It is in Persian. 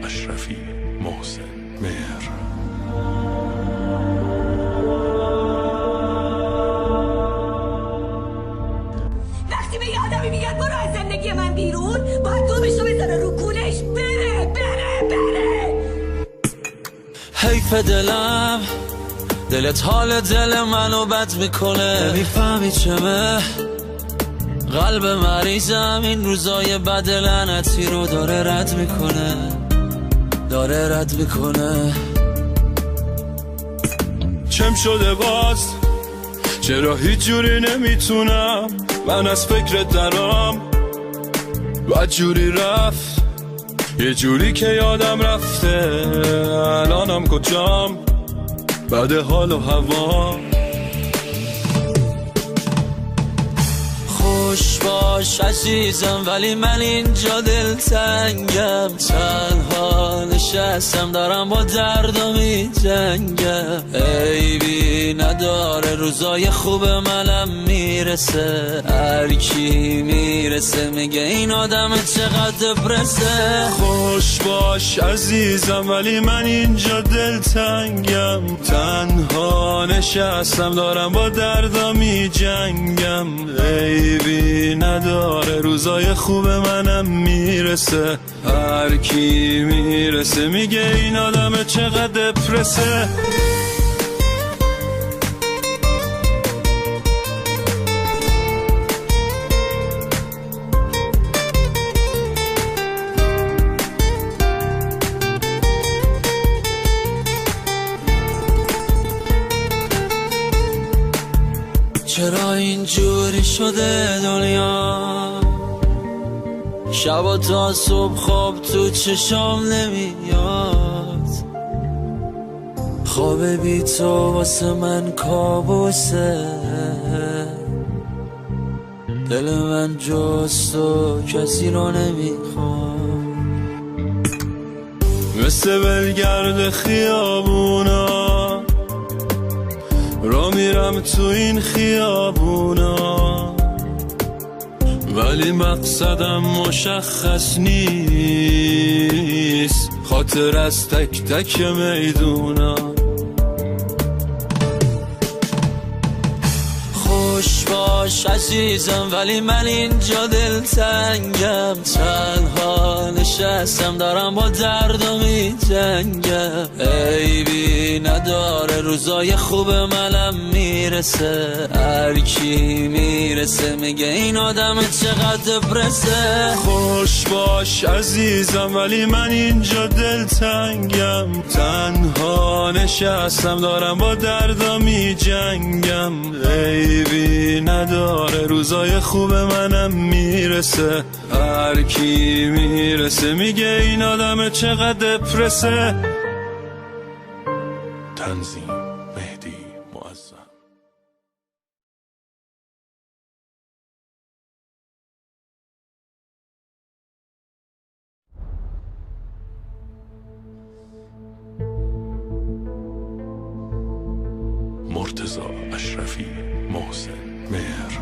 اشرفی، محسن مهر. وقتی به یه آدمی میگن برو از زندگی من بیرون، باید دومشو بزنه رو کونش. بره. حیف دلم، دلت حال دل منو بد میکنه. نمیفهمی چمه قلب مریضم این روزای بد لعنتی رو داره رد میکنه. چم شده باز، چرا هیچ جوری نمیتونم من از فکرت درام. بعد جوری رفت، یه جوری که یادم رفته الانم کجام. بعد حال و هوا خوش باش عزیزم، ولی من اینجا دلتنگم. تنها نشستم دارم با دردم میجنگم. عیبی نداره روزای خوب منم میرسه. هر کی میرسه میگه این آدم چقدر دپرسه. خوش باش عزیزم، ولی من اینجا دلتنگم. تنها نشستم دارم با دردم میجنگم. عیبی نداره روزای خوب منم میرسه. هر کی میرسه میگه این آدم چقدر دپرسه. چرا اینجوری شده دنیا؟ شب تا صبح خواب تو چشام نمیاد. خواب بی تو واسه من کابوسه. دل من جز تو کسی رو نمیخواد. مثل بلگرد خیابونا را میرم تو این خیابونا، ولی مقصدم مشخص نیست. خاطر از تک تک میدونا. خوش باش عزیزم، ولی من اینجا دلتنگم. تنها نشستم دارم با دردم میجنگم. عیبی نداره روزای خوب منم میرسه. هر کی میرسه میگه این آدم چقدر دپرسه. خوش باش عزیزم، ولی من اینجا دلتنگم. تنها نشستم دارم با دردم میجنگم. عیبی نداره روزای خوب منم میرسه. هر کی میرسه میگه این آدم چقدر دپرسه. تنظیم مهدی معظم. مرتضی اشرفی، محسن مهر.